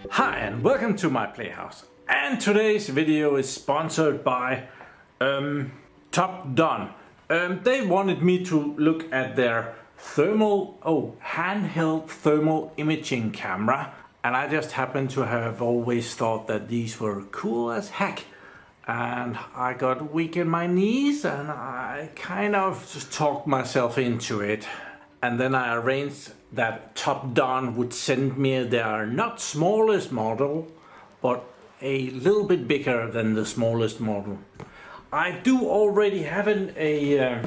Hi and welcome to my PlayHouse, and today's video is sponsored by TOPDON. They wanted me to look at their handheld thermal imaging camera, and I just happen to have always thought that these were cool as heck. And I got weak in my knees and I kind of just talked myself into it. And then I arranged that TOPDON would send me their not smallest model, but a little bit bigger than the smallest model. I do already have a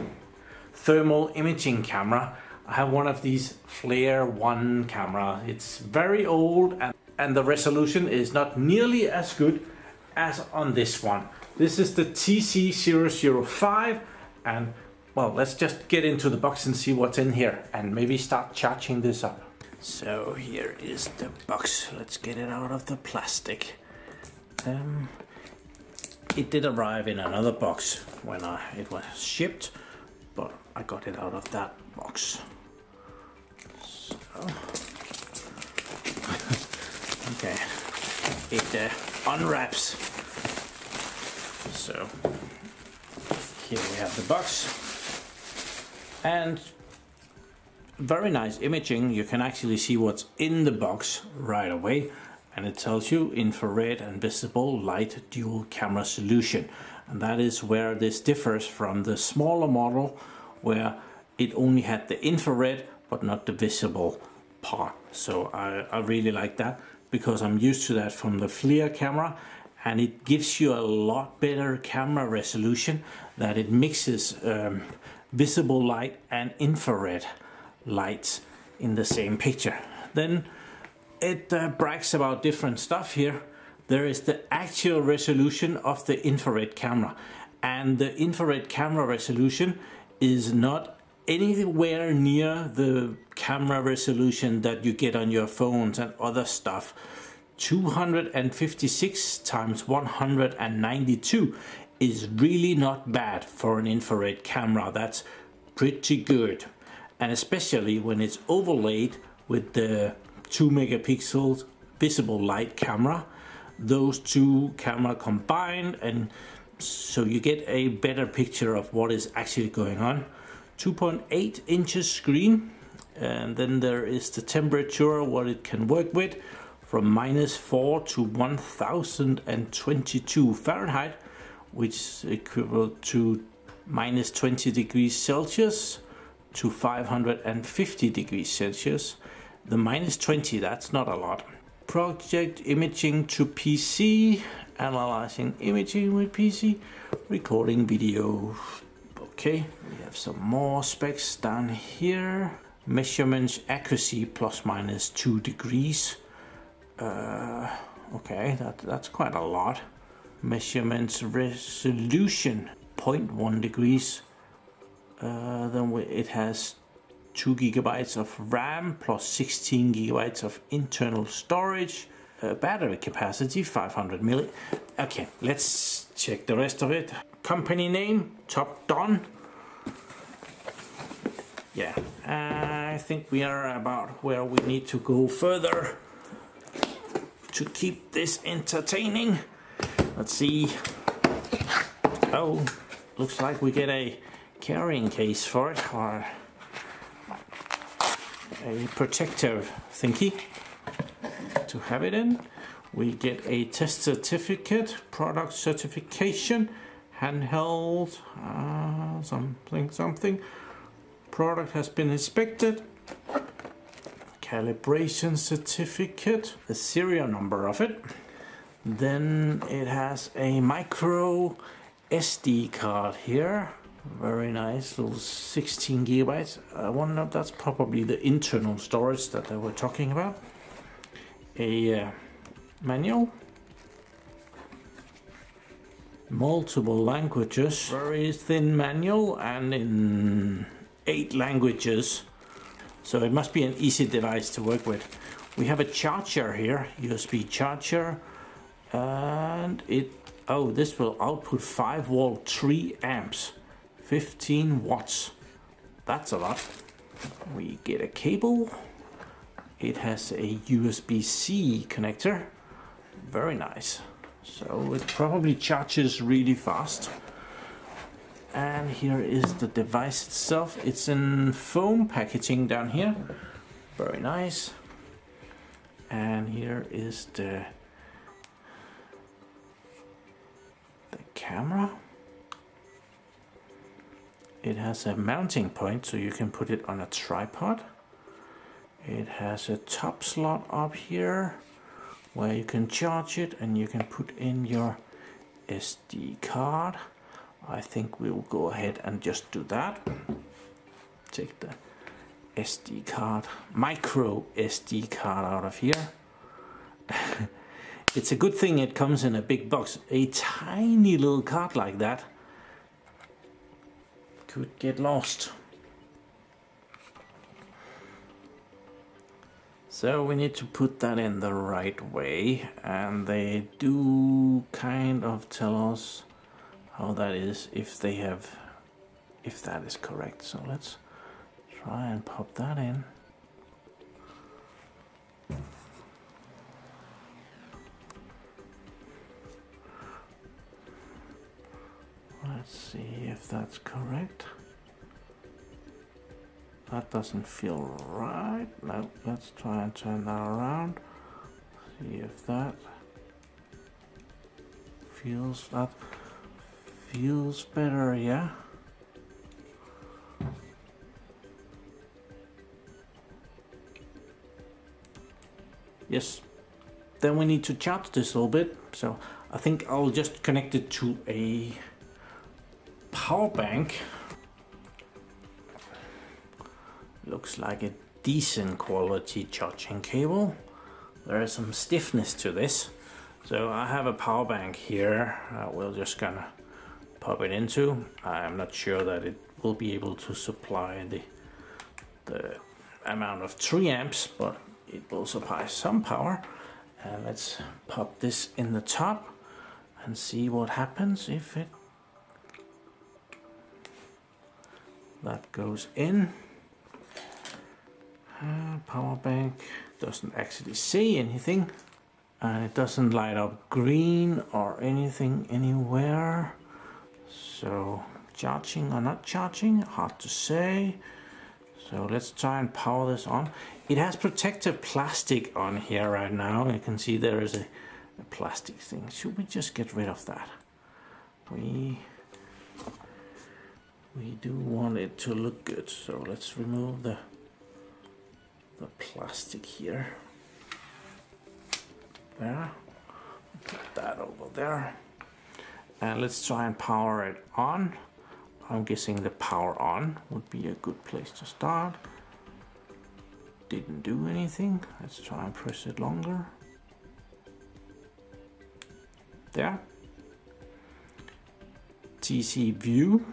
thermal imaging camera. I have one of these Flare 1 camera. It's very old and the resolution is not nearly as good as on this one. This is the TC005, and well, let's just get into the box and see what's in here and maybe start charging this up. So here is the box. Let's get it out of the plastic. It did arrive in another box when it was shipped, but I got it out of that box. So okay, it unwraps. So here we have the box, and very nice imaging. You can actually see what's in the box right away, and it tells you infrared and visible light dual camera solution, and that is where this differs from the smaller model where it only had the infrared but not the visible part. So I really like that because I'm used to that from the Flare camera, and it gives you a lot better camera resolution, that it mixes visible light and infrared lights in the same picture. Then it brags about different stuff here. There is the actual resolution of the infrared camera, and the infrared camera resolution is not anywhere near the camera resolution that you get on your phones and other stuff. 256 times 192 is really not bad for an infrared camera. That's pretty good, and especially when it's overlaid with the 2 megapixels visible light camera. Those two camera combined, and so you get a better picture of what is actually going on. 2.8 inches screen, and then there is the temperature, what it can work with, from -4 to 1022 Fahrenheit, which is equivalent to -20 degrees Celsius to 550 degrees Celsius. The -20, that's not a lot. Project imaging to PC, analyzing imaging with PC, recording video. Okay, we have some more specs down here. Measurements accuracy ±2 degrees. Okay, that's quite a lot. Measurements resolution 0.1 degrees. Then it has 2 gigabytes of RAM plus 16 gigabytes of internal storage. Battery capacity 500 mAh. Okay, let's check the rest of it. Company name TOPDON. Yeah, I think we are about where we need to go further to keep this entertaining. Let's see. Oh, looks like we get a carrying case for it, or a protective thingy to have it in. We get a test certificate, product certification, handheld, something. Product has been inspected. Calibration certificate, the serial number of it. Then it has a micro SD card here. Very nice, little 16 gigabytes. I wonder if that's probably the internal storage that they were talking about. A manual. Multiple languages. Very thin manual and in 8 languages. So it must be an easy device to work with. We have a charger here, USB charger, and this will output 5 volt 3 amps, 15 watts. That's a lot. We get a cable. It has a USB-C connector. Very nice. So it probably charges really fast. And here is the device itself. It's in foam packaging down here. Very nice. And here is the camera. It has a mounting point so you can put it on a tripod. It has a top slot up here where you can charge it and you can put in your SD card. I think we will go ahead and just do that. Take the SD card, micro SD card out of here. It's a good thing it comes in a big box. A tiny little card like that could get lost. So we need to put that in the right way, and they do kind of tell us how that is, if that is correct. So let's try and pop that in. Let's see if that's correct. That doesn't feel right. No, let's try and turn that around. See if that feels better, yeah. Yes. Then we need to charge this a little bit. So I think I'll just connect it to a power bank. Looks like a decent quality charging cable. There is some stiffness to this. So I have a power bank here. We're just gonna pop it into. I'm not sure that it will be able to supply the amount of 3 amps, but it will supply some power. And let's pop this in the top and see what happens if that goes in. Power bank doesn't actually say anything, and it doesn't light up green or anything anywhere. So charging or not charging, hard to say. So let's try and power this on. It has protective plastic on here right now. You can see there is a plastic thing. Should we just get rid of that? We do want it to look good, so let's remove the plastic here. There. Put that over there. And let's try and power it on. I'm guessing the power on would be a good place to start. Didn't do anything. Let's try and press it longer. There. TC view.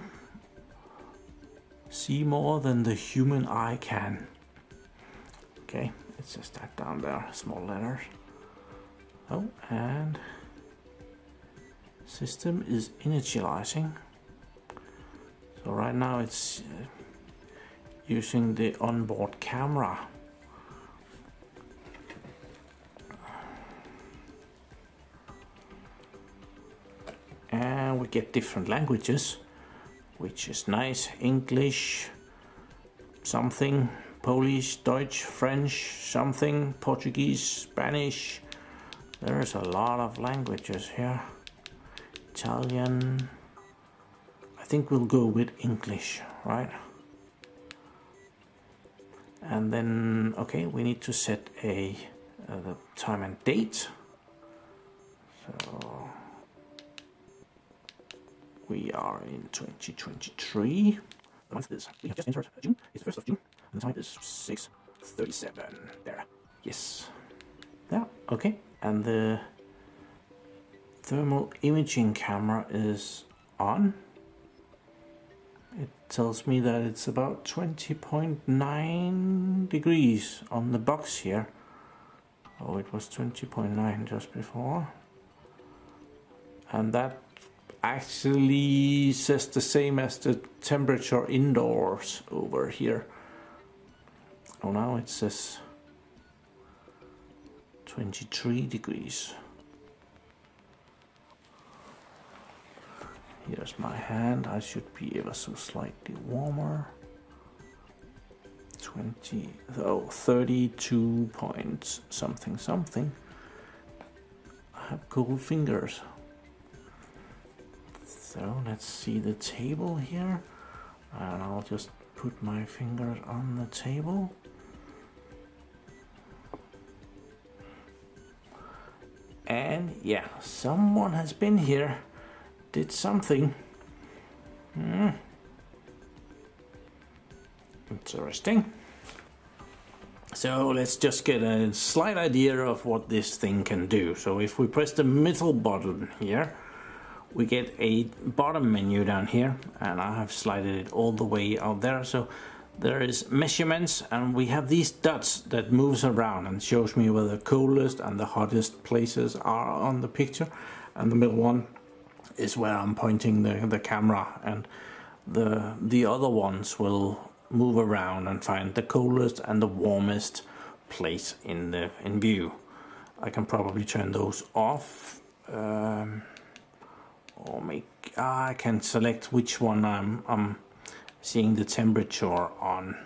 See more than the human eye can. Okay, it says that down there, small letters. Oh, and system is initializing. So right now it's using the onboard camera. And we get different languages, which is nice. English, something, Polish, Dutch, French, something, Portuguese, Spanish. There's a lot of languages here. Italian. I think we'll go with English, right? And then, okay, we need to set the time and date. So we are in 2023. The month is, we have just entered June. It's the 1st of June. And the time is 6:37. There. Yes. There. Okay. And the thermal imaging camera is on. It tells me that it's about 20.9 degrees on the box here. Oh, it was 20.9 just before. And that actually says the same as the temperature indoors over here. Oh, now it says 23 degrees. Here's my hand. I should be ever so slightly warmer. 32 point something something. I have cold fingers. So let's see the table here, and I'll just put my fingers on the table. And yeah, someone has been here, did something. Interesting. So let's just get a slight idea of what this thing can do. So if we press the middle button here, we get a bottom menu down here, and I have slided it all the way out there. So there is measurements, and we have these dots that moves around and shows me where the coolest and the hottest places are on the picture. And the middle one is where I'm pointing the camera, and the other ones will move around and find the coolest and the warmest place in view. I can probably turn those off, or I can select which one I'm seeing the temperature on,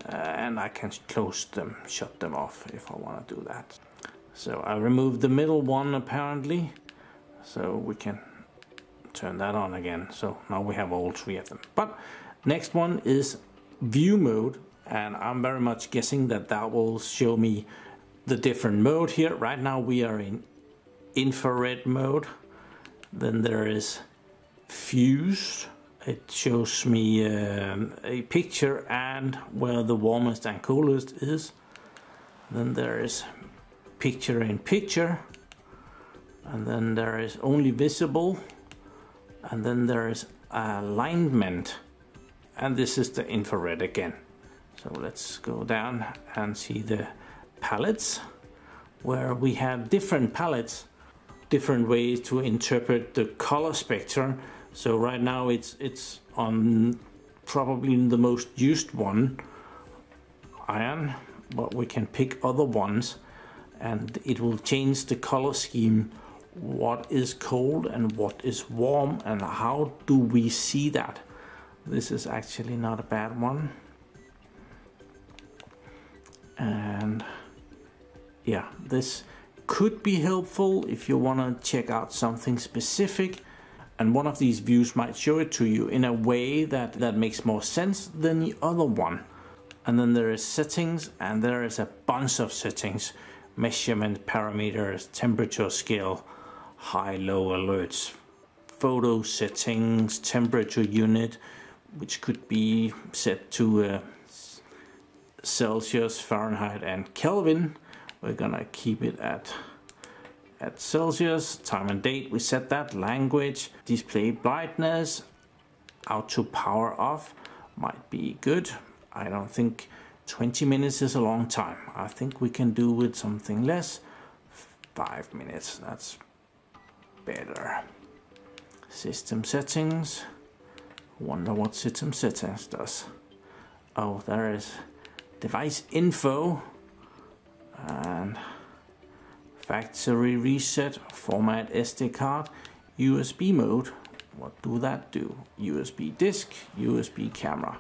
and I can close them, shut them off if I want to do that. So I removed the middle one apparently, so we can turn that on again. So now we have all three of them. But next one is view mode, and I'm very much guessing that will show me the different mode here. Right now we are in infrared mode. Then there is fuse. It shows me a picture and where the warmest and coolest is. Then there is picture in picture, and then there is only visible, and then there is alignment, and this is the infrared again. So let's go down and see the palettes, where we have different palettes, different ways to interpret the color spectrum. So right now it's on probably the most used one, iron, but we can pick other ones, and it will change the color scheme, what is cold and what is warm, and how do we see that. This is actually not a bad one. And yeah, this could be helpful if you want to check out something specific, and one of these views might show it to you in a way that makes more sense than the other one. And then there is settings, and there is a bunch of settings: measurement parameters, temperature scale, high-low alerts, photo settings, temperature unit, which could be set to Celsius, Fahrenheit and Kelvin. We're gonna keep it at Celsius. Time and date, we set that. Language, display brightness, auto power off might be good. I don't think 20 minutes is a long time. I think we can do with something less. 5 minutes, that's better. System settings. Wonder what system settings does. Oh, there is device info and factory reset, format SD card, USB mode. What do that do? USB disk, USB camera.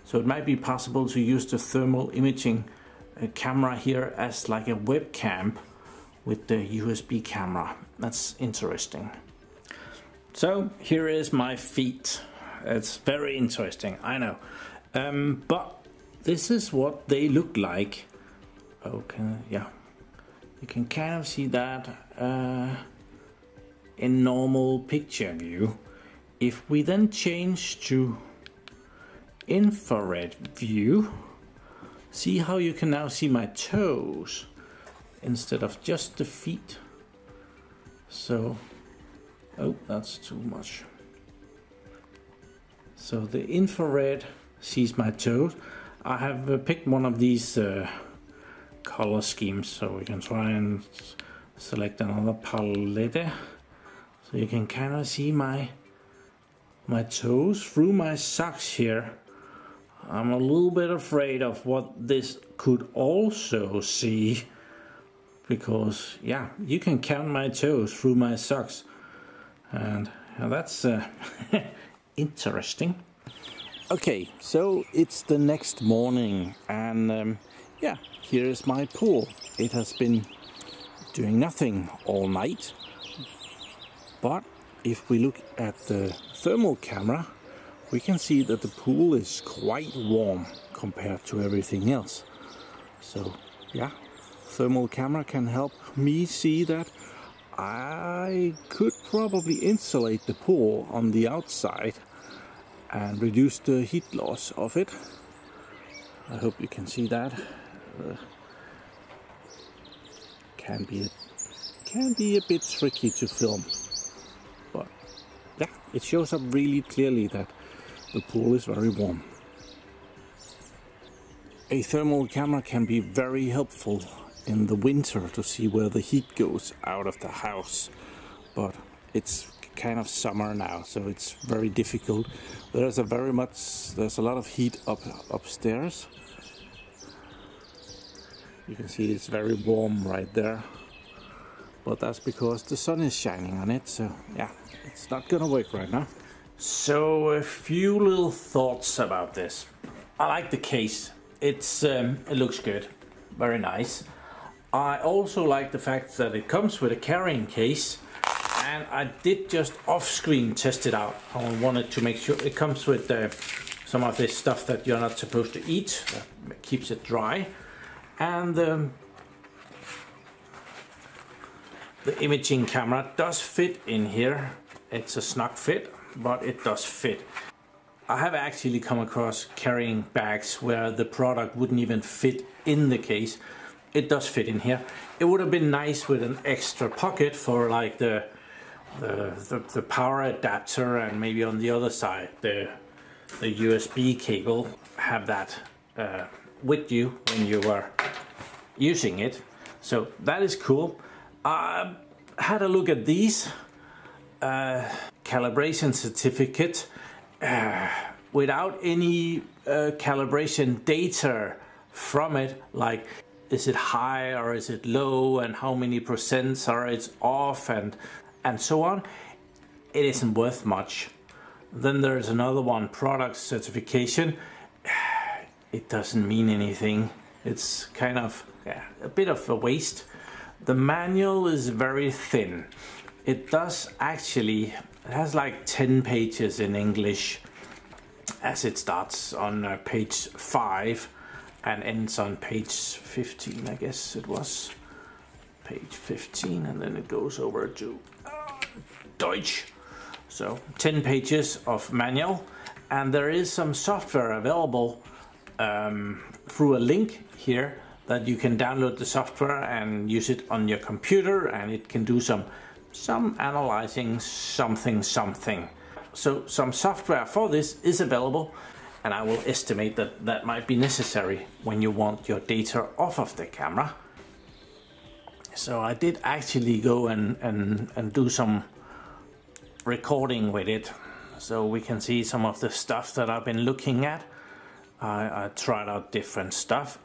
So it might be possible to use the thermal imaging camera here as like a webcam with the USB camera. That's interesting. So here is my feet. It's very interesting, I know. But this is what they look like. Okay, yeah. You can kind of see that in normal picture view. If we then change to infrared view, see how you can now see my toes instead of just the feet. So, oh, that's too much. So the infrared sees my toes. I have picked one of these color schemes, so we can try and select another palette, so you can kind of see my toes through my socks here. I'm a little bit afraid of what this could also see, because yeah, you can count my toes through my socks, and that's interesting. Okay, so it's the next morning, and yeah, here is my pool. It has been doing nothing all night, but if we look at the thermal camera, we can see that the pool is quite warm compared to everything else. So yeah, thermal camera can help me see that I could probably insulate the pool on the outside and reduce the heat loss of it. I hope you can see that. Can be a bit tricky to film, but yeah, it shows up really clearly that the pool is very warm. A thermal camera can be very helpful in the winter to see where the heat goes out of the house, but it's kind of summer now, so it's very difficult. There's a lot of heat upstairs. You can see it's very warm right there, but that's because the sun is shining on it, so yeah, it's not gonna work right now. So a few little thoughts about this. I like the case. It looks good, very nice. I also like the fact that it comes with a carrying case, and I did just off-screen test it out. I wanted to make sure it comes with some of this stuff that you're not supposed to eat, that keeps it dry, and the imaging camera does fit in here. It's a snug fit, but it does fit. I have actually come across carrying bags where the product wouldn't even fit in the case. It does fit in here. It would have been nice with an extra pocket for like the power adapter, and maybe on the other side the USB cable. Have that with you when you are using it. So that is cool. I had a look at these. Calibration certificate without any calibration data from it, like is it high or is it low, and how many percents are it's off, and so on. It isn't worth much. Then there's another one, product certification. It doesn't mean anything. It's kind of a bit of a waste. The manual is very thin. It does actually, it has like 10 pages in English, as it starts on page 5 and ends on page 15, I guess it was. Page 15, and then it goes over to Deutsch. So 10 pages of manual, and there is some software available through a link here that you can download the software and use it on your computer, and it can do some analyzing something. So some software for this is available, and I will estimate that that might be necessary when you want your data off of the camera. So I did actually go and do some recording with it, so we can see some of the stuff that I've been looking at. I tried out different stuff.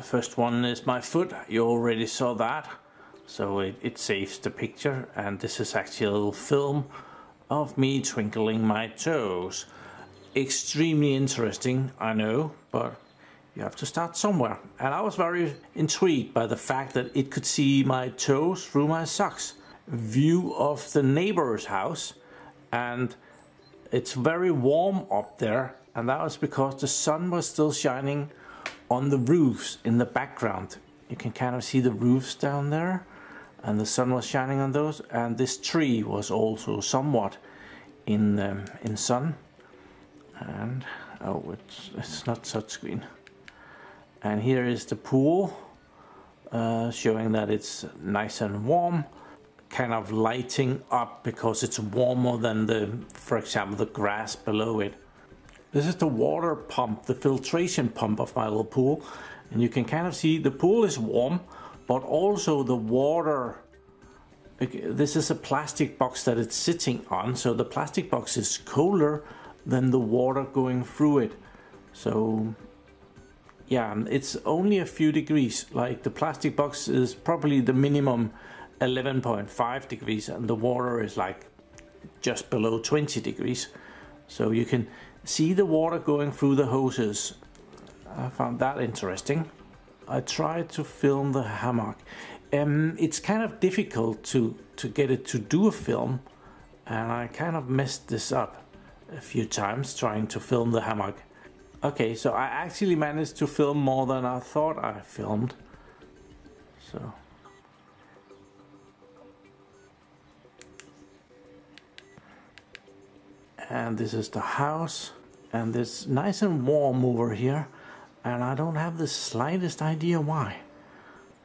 First one is my foot. You already saw that. So it saves the picture, and this is actually a little film of me twinkling my toes. Extremely interesting, I know, but you have to start somewhere. And I was very intrigued by the fact that it could see my toes through my socks. View of the neighbor's house, and it's very warm up there, and that was because the sun was still shining on the roofs in the background. You can kind of see the roofs down there, and the sun was shining on those, and this tree was also somewhat in sun. And oh, it's not touchscreen. And here is the pool, showing that it's nice and warm, kind of lighting up because it's warmer than for example, the grass below it. This is the water pump, the filtration pump of my little pool, and you can kind of see the pool is warm, but also the water. This is a plastic box that it's sitting on, so the plastic box is colder than the water going through it. So yeah, it's only a few degrees. Like the plastic box is probably the minimum 11.5 degrees and the water is like just below 20 degrees. So you can see the water going through the hoses. I found that interesting. I tried to film the hammock. It's kind of difficult to get it to do a film, and I kind of messed this up a few times trying to film the hammock. Okay, so I actually managed to film more than I thought I filmed. So and this is the house, and it's nice and warm over here, and I don't have the slightest idea why.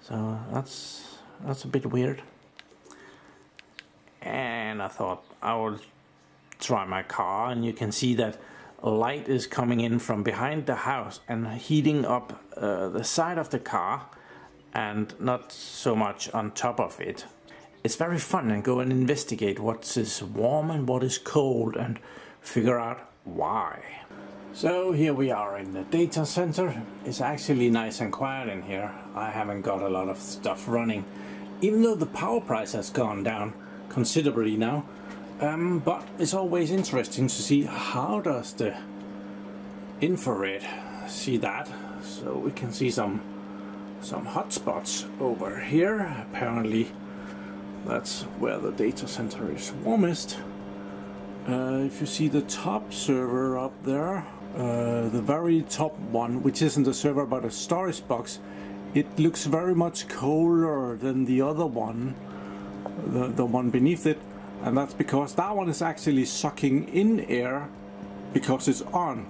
So that's a bit weird. And I thought I would try my car, and you can see that light is coming in from behind the house and heating up the side of the car and not so much on top of it. It's very fun, and go and investigate what is warm and what is cold and figure out why. So here we are in the data center. It's actually nice and quiet in here. I haven't got a lot of stuff running, even though the power price has gone down considerably now. But it's always interesting to see how does the infrared see that. So we can see some hotspots over here. Apparently that's where the data center is warmest. If you see the top server up there, the very top one, which isn't a server but a storage box, it looks very much colder than the other one, the one beneath it, and that's because that one is actually sucking in air because it's on.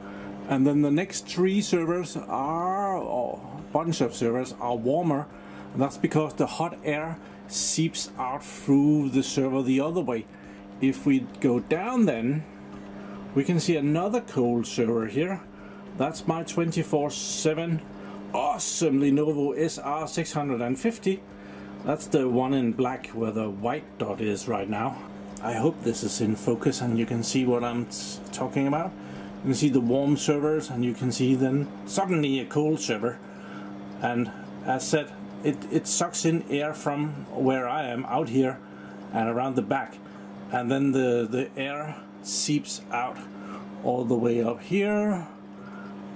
And then the next three servers are, or bunch of servers, are warmer, and that's because the hot air seeps out through the server the other way. If we go down, then we can see another cold server here. That's my 24/7 awesome Lenovo SR650. That's the one in black where the white dot is right now. I hope this is in focus and you can see what I'm talking about. You can see the warm servers, and you can see then suddenly a cold server. And as said, it sucks in air from where I am out here and around the back, and then the air seeps out all the way up here.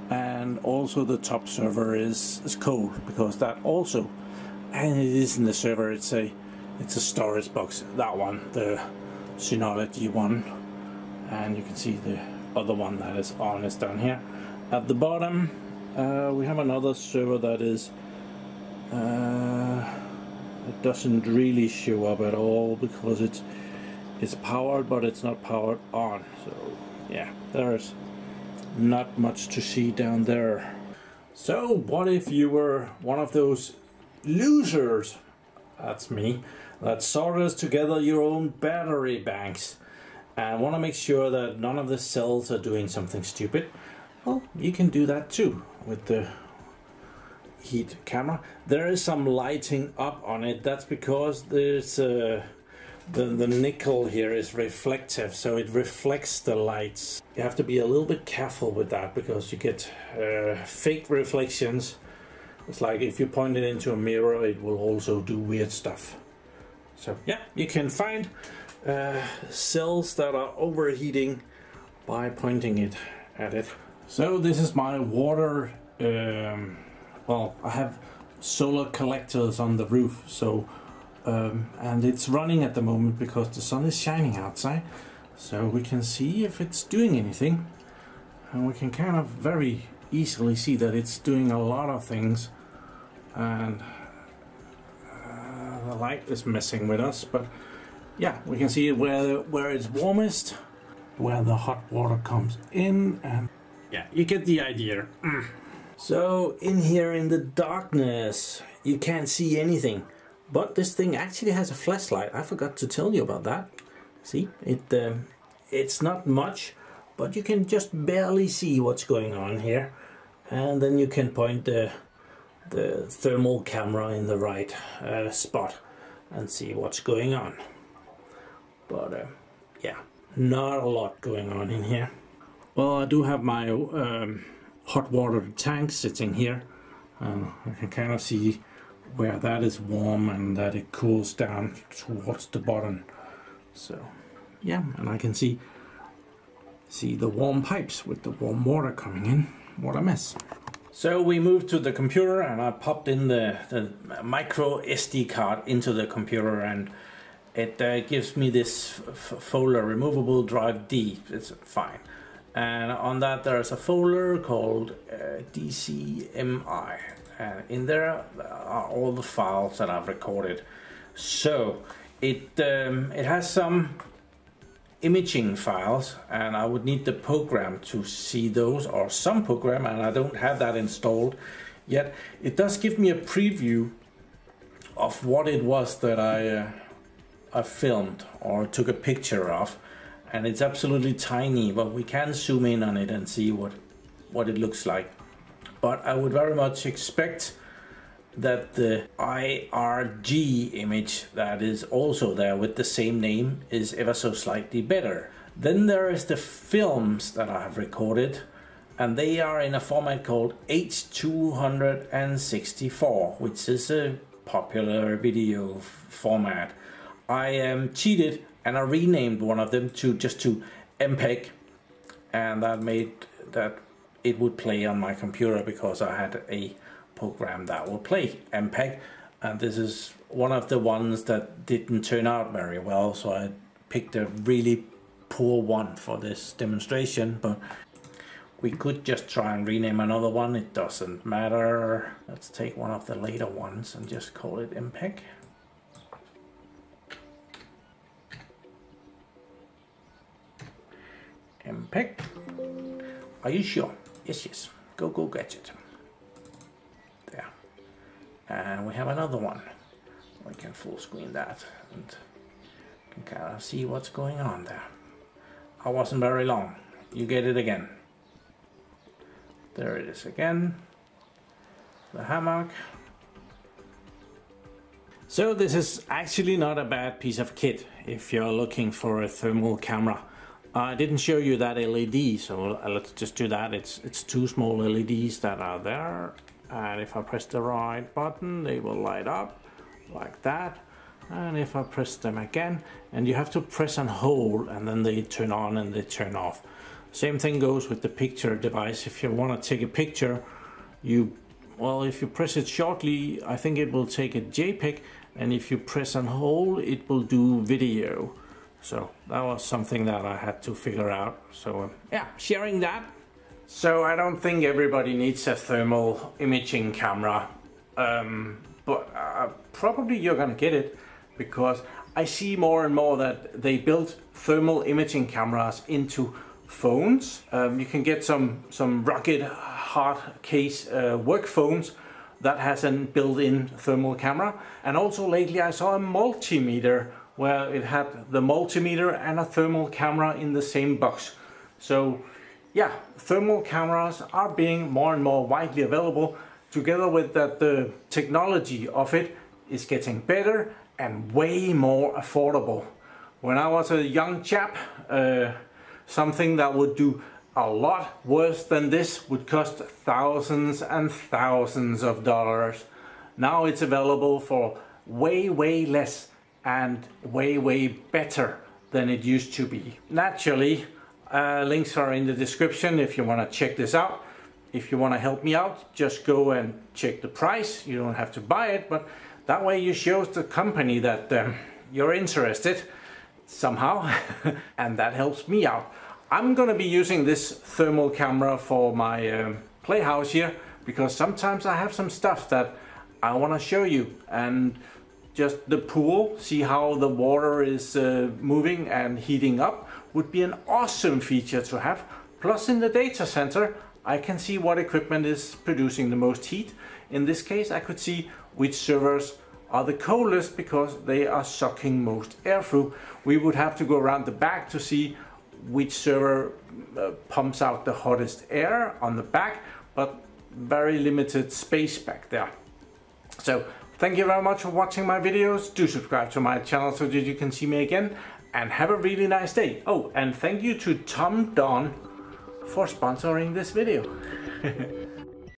And also the top server is cold because that also, and it isn't a server, it's a storage box, that one, the Synology one. And you can see the other one that is on is down here. At the bottom we have another server that is it doesn't really show up at all because it's powered, but it's not powered on. So yeah, there's not much to see down there. So what if you were one of those losers, that's me, that solders together your own battery banks and want to make sure that none of the cells are doing something stupid? Well, you can do that too with the heat camera. There is some lighting up on it. That's because there's the nickel here is reflective, so it reflects the lights. You have to be a little bit careful with that because you get fake reflections. It's like if you point it into a mirror, it will also do weird stuff. So yeah, you can find cells that are overheating by pointing it at it. So this is my water. Well, I have solar collectors on the roof, so and it's running at the moment because the sun is shining outside, so we can see if it's doing anything, and we can kind of very easily see that it's doing a lot of things. And the light is messing with us, but yeah, we can see where it's warmest, where the hot water comes in, and yeah, you get the idea. So in here in the darkness you can't see anything, but this thing actually has a flashlight. I forgot to tell you about that. See, it's not much, but you can just barely see what's going on here, and then you can point the thermal camera in the right spot and see what's going on. But yeah, not a lot going on in here. Well, I do have my hot water tank sitting here. I can kind of see where that is warm and that it cools down towards the bottom. So yeah, and I can see the warm pipes with the warm water coming in. What a mess. So we moved to the computer and I popped in the micro SD card into the computer, and it gives me this folder, removable drive D. It's fine. And on that there's a folder called DCMI. And in there are all the files that I've recorded. So it has some imaging files, and I would need the program to see those, or some program, and I don't have that installed yet. It does give me a preview of what it was that I filmed or took a picture of, and it's absolutely tiny, but we can zoom in on it and see what it looks like. But I would very much expect that the IRG image that is also there with the same name is ever so slightly better. Then there is the films that I have recorded, and they are in a format called H264, which is a popular video format. I cheated and I renamed one of them to MPEG, and that made that it would play on my computer because I had a program that will play MPEG, and this is one of the ones that didn't turn out very well, so I picked a really poor one for this demonstration. But we could just try and rename another one, it doesn't matter. Let's take one of the later ones and just call it MPEG. MPEG. Are you sure? Yes. Go gadget. There. And we have another one. We can full screen that and can kind of see what's going on there. I wasn't very long. You get it again. There it is again. The hammock. So this is actually not a bad piece of kit if you're looking for a thermal camera. I didn't show you that LED, so let's just do that. It's two small LEDs that are there, and if I press the right button they will light up like that, and if I press them again, and you have to press and hold, and then they turn on and they turn off. Same thing goes with the picture device. If you want to take a picture, if you press it shortly, I think it will take a JPEG, and if you press and hold it will do video. So that was something that I had to figure out. So yeah, sharing that. So I don't think everybody needs a thermal imaging camera, but probably you're gonna get it, because I see more and more that they build thermal imaging cameras into phones. You can get some rugged hard case work phones that has a built-in thermal camera. And also lately I saw a multimeter where it had the multimeter and a thermal camera in the same box. So yeah, thermal cameras are being more and more widely available, together with that the technology of it is getting better and way more affordable. When I was a young chap, something that would do a lot worse than this would cost thousands and thousands of dollars. Now it's available for way less and way better than it used to be. Naturally, links are in the description if you want to check this out. If you want to help me out, just go and check the price. You don't have to buy it, but that way you show the company that you're interested somehow, and that helps me out. I'm gonna be using this thermal camera for my PlayHouse here, because sometimes I have some stuff that I want to show you, and just the pool, see how the water is moving and heating up, would be an awesome feature to have. Plus in the data center I can see what equipment is producing the most heat. In this case I could see which servers are the coldest because they are sucking most air through. We would have to go around the back to see which server pumps out the hottest air on the back, but very limited space back there. So thank you very much for watching my videos. Do subscribe to my channel so that you can see me again, and have a really nice day. Oh, and thank you to TOPDON for sponsoring this video.